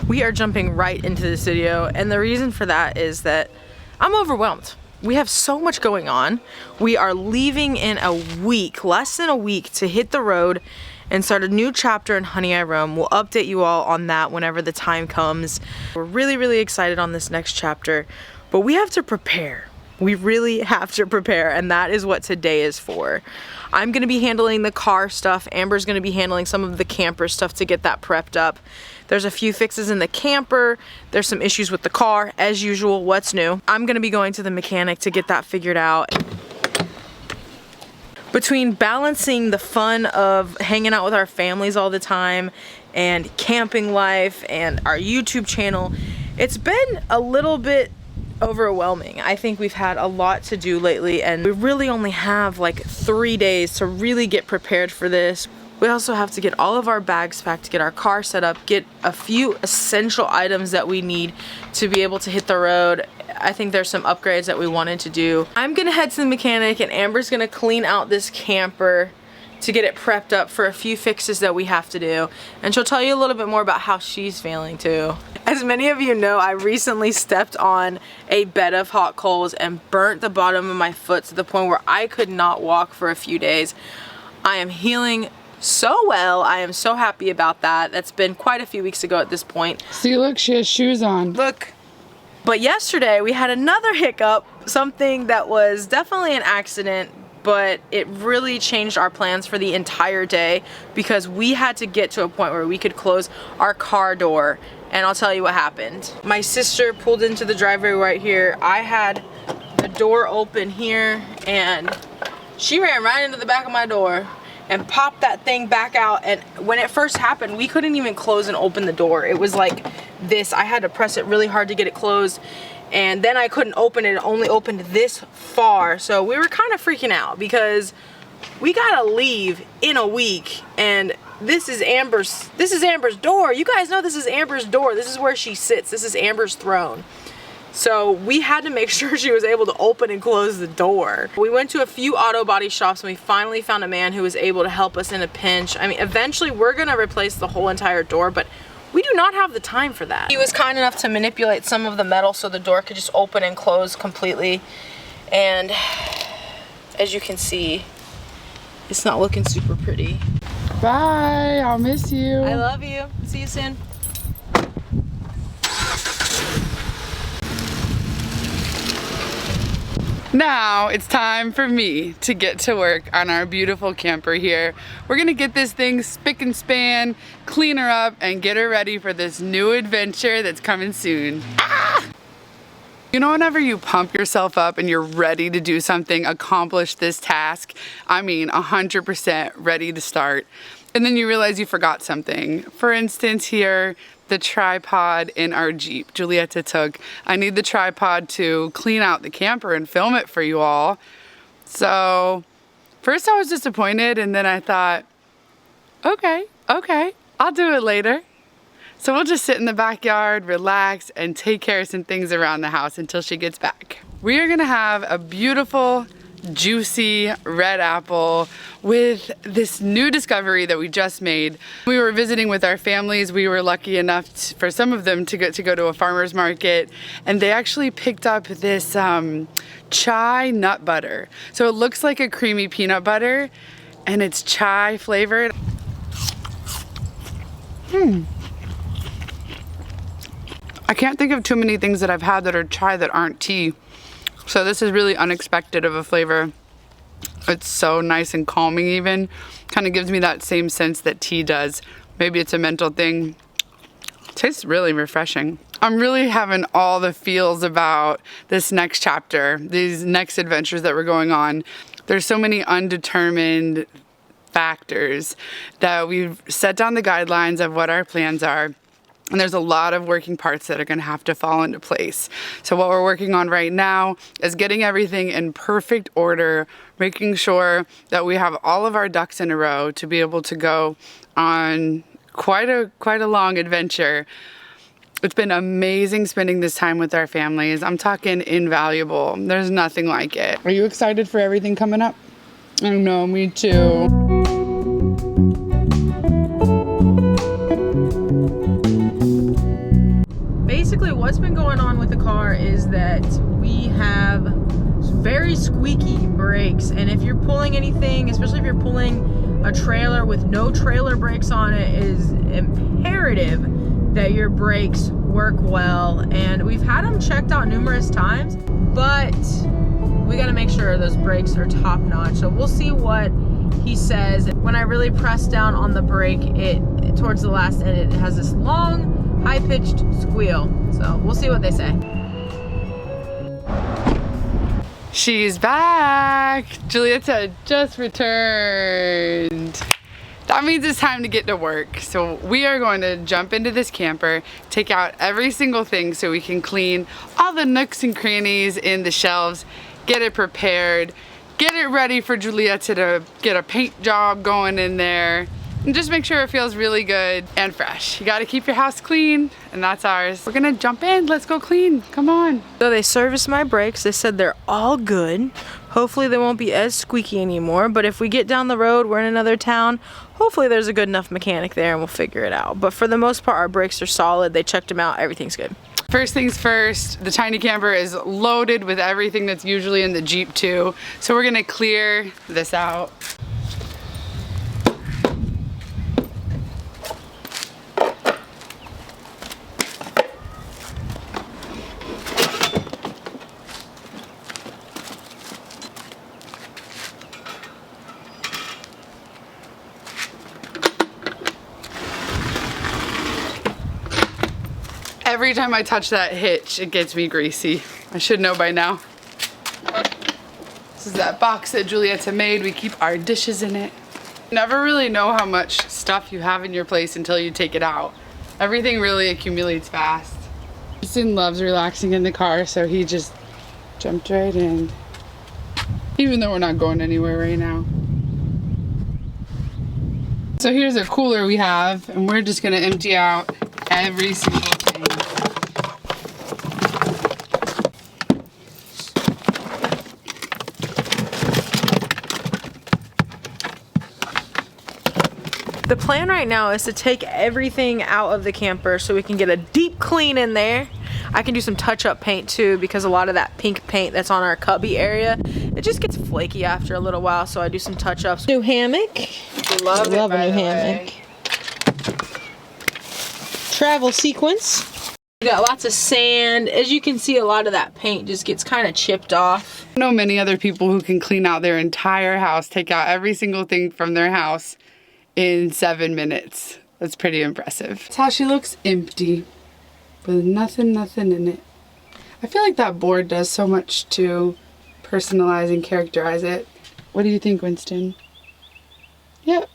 We are jumping right into this video, and the reason for that is that I'm overwhelmed. We have so much going on. We are leaving in a week, less than a week, to hit the road and start a new chapter in Honey I Roam. We'll update you all on that whenever the time comes. We're really excited on this next chapter, but we have to prepare. We really have to prepare, and that is what today is for. I'm gonna be handling the car stuff. Amber's gonna be handling some of the camper stuff to get that prepped up. There's a few fixes in the camper. There's some issues with the car, as usual. What's new? I'm gonna be going to the mechanic to get that figured out. Between balancing the fun of hanging out with our families all the time and camping life and our YouTube channel, it's been a little bit overwhelming. I think we've had a lot to do lately, and we really only have like 3 days to really get prepared for this. We also have to get all of our bags packed, get our car set up, get a few essential items that we need to be able to hit the road. I think there's some upgrades that we wanted to do. I'm gonna head to the mechanic, and Amber's gonna clean out this camper to get it prepped up for a few fixes that we have to do. And she'll tell you a little bit more about how she's feeling too. As many of you know, I recently stepped on a bed of hot coals and burnt the bottom of my foot to the point where I could not walk for a few days. I am healing so well. I am so happy about that. That's been quite a few weeks ago at this point. See, look, she has shoes on. Look. But yesterday we had another hiccup, something that was definitely an accident, but it really changed our plans for the entire day because we had to get to a point where we could close our car door, and I'll tell you what happened. My sister pulled into the driveway right here. I had the door open here, and she ran right into the back of my door and popped that thing back out. And when it first happened, we couldn't even close and open the door. It was like this. I had to press it really hard to get it closed, and then I couldn't open it. It only opened this far. So we were kind of freaking out because we gotta leave in a week, and this is Amber's door. You guys know this is Amber's door. This is where she sits. This is Amber's throne. So we had to make sure she was able to open and close the door. We went to a few auto body shops, and we finally found a man who was able to help us in a pinch. I mean, eventually we're gonna replace the whole entire door, but we do not have the time for that. He was kind enough to manipulate some of the metal so the door could just open and close completely. And as you can see, it's not looking super pretty. Bye, I'll miss you. I love you. See you soon. Now it's time for me to get to work on our beautiful camper here. We're gonna get this thing spick and span, clean her up, and get her ready for this new adventure that's coming soon. Ah! You know, whenever you pump yourself up and you're ready to do something, accomplish this task, I mean 100% ready to start, and then you realize you forgot something. For instance here, the tripod in our Jeep. Giulietta took. I need the tripod to clean out the camper and film it for you all. So first I was disappointed, and then I thought, okay, I'll do it later. So we'll just sit in the backyard, relax, and take care of some things around the house until she gets back. We are gonna have a beautiful, juicy red apple with this new discovery that we just made. We were visiting with our families. We were lucky enough for some of them to get to go to a farmer's market, and they actually picked up this chai nut butter. So it looks like a creamy peanut butter, and it's chai flavored. I can't think of too many things that I've had that are chai that aren't tea. So this is really unexpected of a flavor. It's so nice and calming even. Kind of gives me that same sense that tea does. Maybe it's a mental thing. Tastes really refreshing. I'm really having all the feels about this next chapter, these next adventures that we're going on. There's so many undetermined factors that we've set down the guidelines of what our plans are. And there's a lot of working parts that are gonna have to fall into place. So what we're working on right now is getting everything in perfect order, making sure that we have all of our ducks in a row to be able to go on quite a long adventure. It's been amazing spending this time with our families. I'm talking invaluable. There's nothing like it. Are you excited for everything coming up? I know, me too. what's been going on with the car is that we have very squeaky brakes, and if you're pulling anything, especially if you're pulling a trailer with no trailer brakes on it, is imperative that your brakes work well. And we've had them checked out numerous times, but we got to make sure those brakes are top notch. So we'll see what he says. When I really press down on the brake, it towards the last end, it has this long, high-pitched squeal. So we'll see what they say. She's back. Giulietta just returned. That means it's time to get to work. So we are going to jump into this camper, take out every single thing so we can clean all the nooks and crannies in the shelves, get it prepared, get it ready for Giulietta to get a paint job going in there, and just make sure it feels really good and fresh. You gotta keep your house clean, and that's ours. We're gonna jump in, let's go clean, come on. So they serviced my brakes. They said they're all good. Hopefully they won't be as squeaky anymore, but if we get down the road, we're in another town, hopefully there's a good enough mechanic there and we'll figure it out. But for the most part, our brakes are solid. They checked them out, everything's good. First things first, the tiny camper is loaded with everything that's usually in the Jeep too. So we're gonna clear this out. Every time I touch that hitch, it gets me greasy. I should know by now. This is that box that Giulietta made. We keep our dishes in it. You never really know how much stuff you have in your place until you take it out. Everything really accumulates fast. Winston loves relaxing in the car, so he just jumped right in. Even though we're not going anywhere right now. So here's a cooler we have, and we're just gonna empty out every single thing. The plan right now is to take everything out of the camper so we can get a deep clean in there. I can do some touch-up paint too, because a lot of that pink paint that's on our cubby area, it just gets flaky after a little while, so I do some touch-ups. New hammock. Love a new hammock. Travel sequence. We got lots of sand. As you can see, a lot of that paint just gets kind of chipped off. I know many other people who can clean out their entire house, take out every single thing from their house in 7 minutes. That's pretty impressive. That's how she looks, empty, with nothing in it. I feel like that board does so much to personalize and characterize it. What do you think, Winston? Yep.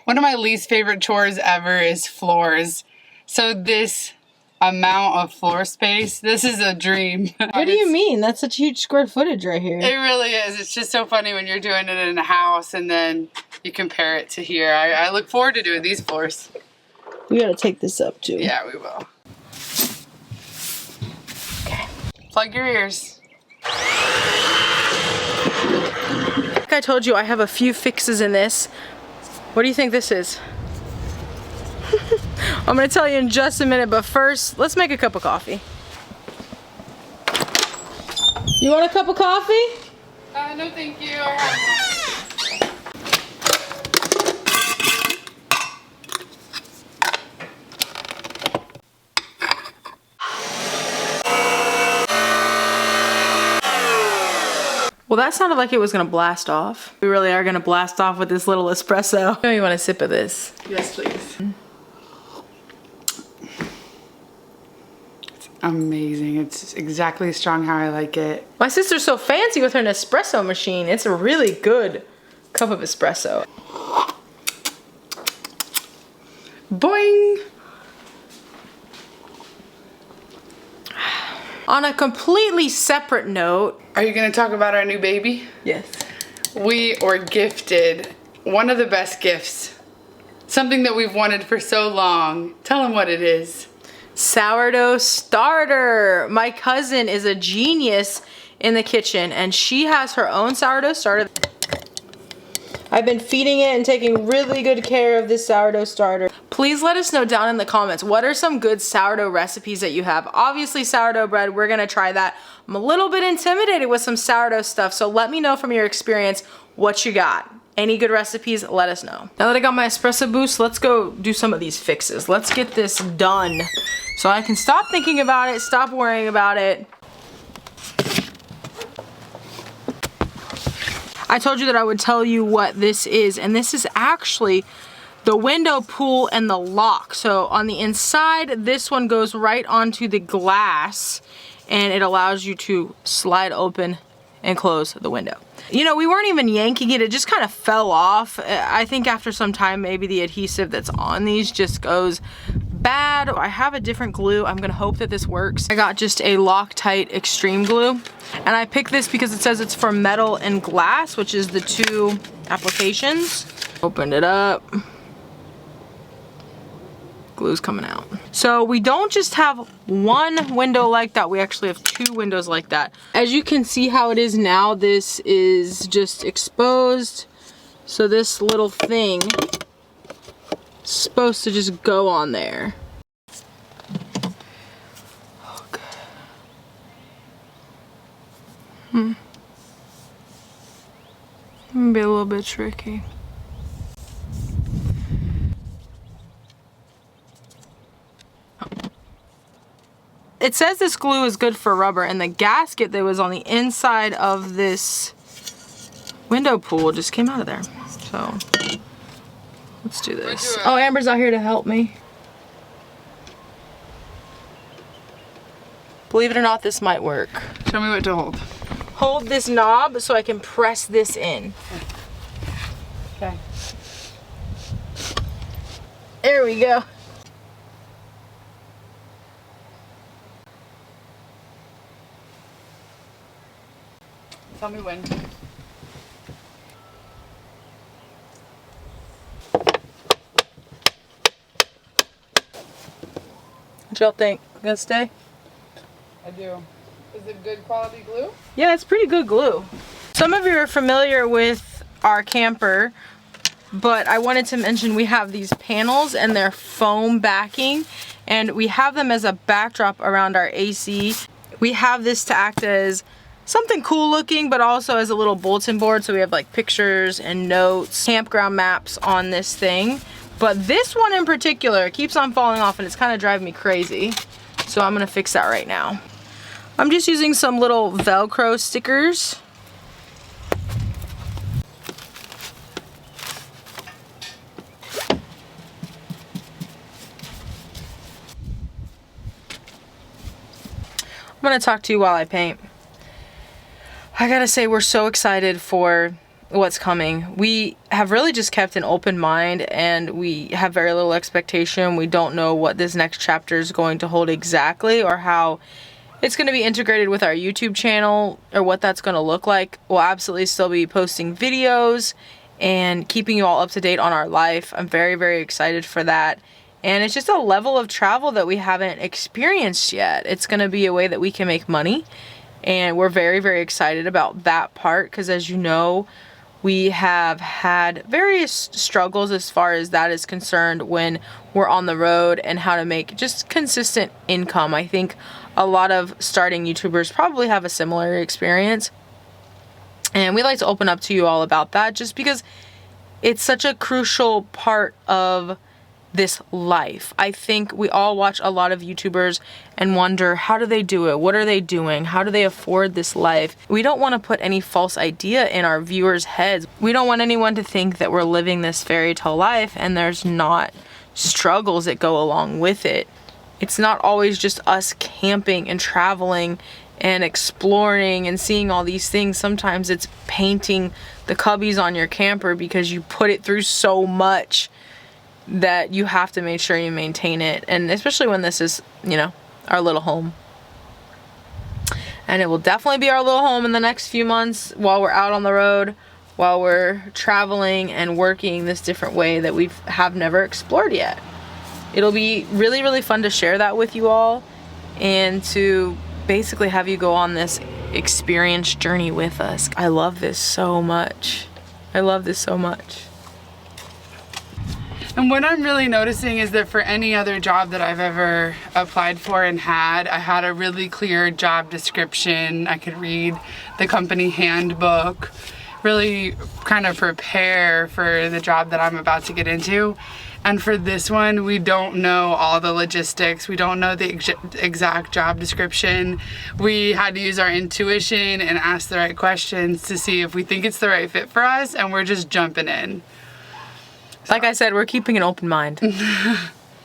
One of my least favorite chores ever is floors. So this amount of floor space, this is a dream. What do you mean? That's such huge square footage right here. It really is. It's just so funny when you're doing it in a house and then you compare it to here. I look forward to doing these floors. We gotta take this up too. Yeah, we will. Okay. Plug your ears. Like I told you, I have a few fixes in this. What do you think this is? I'm gonna tell you in just a minute, but first, let's make a cup of coffee. You want a cup of coffee? No thank you. Well, that sounded like it was gonna blast off. We really are gonna blast off with this little espresso. You want a sip of this? Yes, please. It's amazing. It's exactly strong how I like it. My sister's so fancy with her Nespresso machine. It's a really good cup of espresso. Boing! On a completely separate note. Are you gonna talk about our new baby? Yes. We were gifted one of the best gifts. Something that we've wanted for so long. Tell them what it is. Sourdough starter. My cousin is a genius in the kitchen and she has her own sourdough starter. I've been feeding it and taking really good care of this sourdough starter. Please let us know down in the comments, what are some good sourdough recipes that you have? Obviously sourdough bread, we're gonna try that. I'm a little bit intimidated with some sourdough stuff, so let me know from your experience what you got. Any good recipes, let us know. Now that I got my espresso boost, let's go do some of these fixes. Let's get this done so I can stop thinking about it, stop worrying about it. I told you that I would tell you what this is, and this is actually the window pull and the lock. So on the inside, this one goes right onto the glass, and it allows you to slide open and close the window. You know, we weren't even yanking it, it just kind of fell off. I think after some time, maybe the adhesive that's on these just goes bad. I have a different glue. I'm gonna hope that this works. I got just a Loctite extreme glue, and I picked this because it says it's for metal and glass, which is the two applications. Opened it up. Glue's coming out. So we don't just have one window like that, we actually have two windows like that. As you can see how it is now, this is just exposed. So this little thing is supposed to just go on there. Okay. Be a little bit tricky. It says this glue is good for rubber, and the gasket that was on the inside of this window pull just came out of there. So let's do this. Oh, Amber's out here to help me. Believe it or not, this might work. Show me what to hold. Hold this knob so I can press this in. Okay. There we go. Tell me when. What y'all think? Gonna stay? I do. Is it good quality glue? Yeah, it's pretty good glue. Some of you are familiar with our camper, but I wanted to mention we have these panels and they're foam backing, and we have them as a backdrop around our AC. We have this to act as something cool looking, but also as a little bulletin board, so we have like pictures and notes, campground maps on this thing. But this one in particular keeps on falling off, and it's kind of driving me crazy. So I'm gonna fix that right now. I'm just using some little Velcro stickers. I'm gonna talk to you while I paint. I gotta say, we're so excited for what's coming. We have really just kept an open mind, and we have very little expectation. We don't know what this next chapter is going to hold exactly, or how it's going to be integrated with our YouTube channel, or what that's going to look like. We'll absolutely still be posting videos and keeping you all up to date on our life. I'm very, very excited for that. And it's just a level of travel that we haven't experienced yet. It's going to be a way that we can make money. And we're very, very excited about that part, because as you know, we have had various struggles as far as that is concerned when we're on the road, and how to make just consistent income. I think a lot of starting YouTubers probably have a similar experience. And we like to open up to you all about that, just because it's such a crucial part of this life. I think we all watch a lot of YouTubers and wonder, how do they do it? What are they doing? How do they afford this life? We don't want to put any false idea in our viewers' heads. We don't want anyone to think that we're living this fairy tale life and there's not struggles that go along with it. It's not always just us camping and traveling and exploring and seeing all these things. Sometimes it's painting the cubbies on your camper because you put it through so much that you have to make sure you maintain it. And especially when this is, you know, our little home. And it will definitely be our little home in the next few months while we're out on the road, while we're traveling and working this different way that we have never explored yet. It'll be really, really fun to share that with you all, and to basically have you go on this experience journey with us. I love this so much. I love this so much. And what I'm really noticing is that for any other job that I've ever applied for and had, I had a really clear job description. I could read the company handbook, really kind of prepare for the job that I'm about to get into. And for this one, we don't know all the logistics. We don't know the exact job description. We had to use our intuition and ask the right questions to see if we think it's the right fit for us, and we're just jumping in. Like I said, we're keeping an open mind.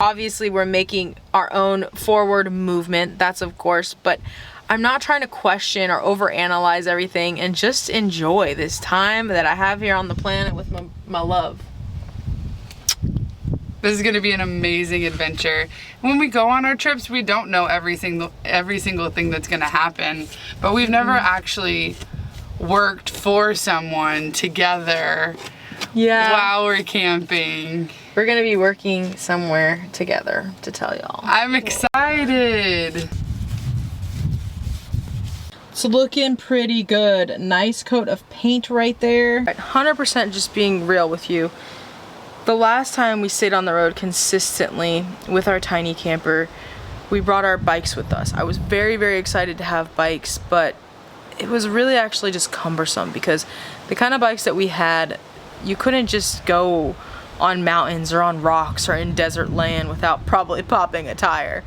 Obviously, we're making our own forward movement, that's of course, but I'm not trying to question or overanalyze everything and just enjoy this time that I have here on the planet with my love. This is gonna be an amazing adventure. When we go on our trips, we don't know every single thing that's gonna happen, but we've never actually worked for someone together. Yeah. While we're camping. We're gonna be working somewhere together to tell y'all. I'm excited. It's looking pretty good. Nice coat of paint right there. 100% just being real with you. The last time we stayed on the road consistently with our tiny camper, we brought our bikes with us. I was very, very excited to have bikes, but it was really actually just cumbersome because the kind of bikes that we had, you couldn't just go on mountains or on rocks or in desert land without probably popping a tire.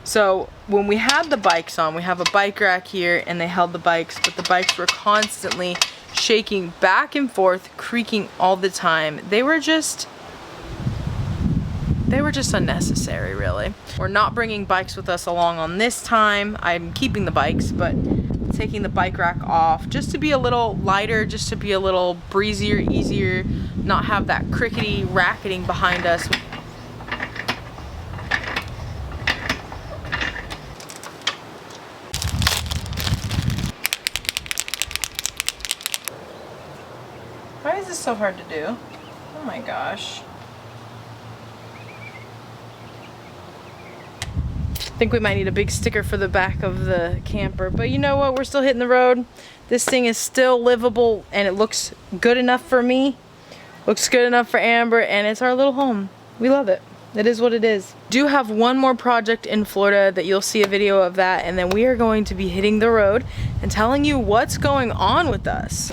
So when we had the bikes on, we have a bike rack here and they held the bikes, but the bikes were constantly shaking back and forth, creaking all the time. They were just unnecessary, really. We're not bringing bikes with us along on this time. I'm keeping the bikes, but taking the bike rack off just to be a little lighter, just to be a little breezier, easier, not have that crickety racketing behind us. Why is this so hard to do? Oh my gosh. I think we might need a big sticker for the back of the camper, but you know what? We're still hitting the road. This thing is still livable and it looks good enough for me. Looks good enough for Amber, and it's our little home. We love it. It is what it is. Do have one more project in Florida that you'll see a video of that, and then we are going to be hitting the road and telling you what's going on with us.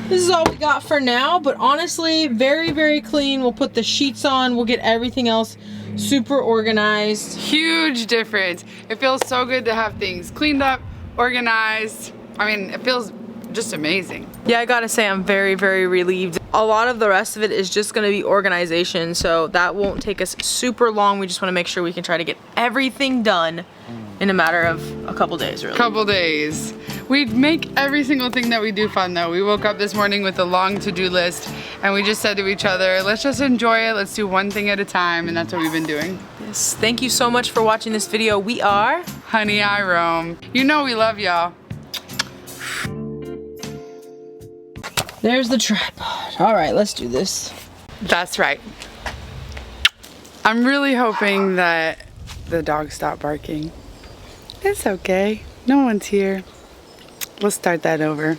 This is all we got for now, but honestly, very, very clean. We'll put the sheets on. We'll get everything else super organized. Huge difference. It feels so good to have things cleaned up, organized. I mean, it feels just amazing. Yeah, I gotta say I'm very, very relieved. A lot of the rest of it is just gonna be organization, so that won't take us super long. We just wanna make sure we can try to get everything done in a matter of a couple days, really. Couple days. We make every single thing that we do fun though. We woke up this morning with a long to-do list and we just said to each other, let's just enjoy it. Let's do one thing at a time, and that's what we've been doing. Yes, thank you so much for watching this video. We are Honey, I Roam. You know we love y'all. There's the tripod. All right, let's do this. That's right. I'm really hoping that the dogs stop barking. It's okay. No one's here. We'll start that over.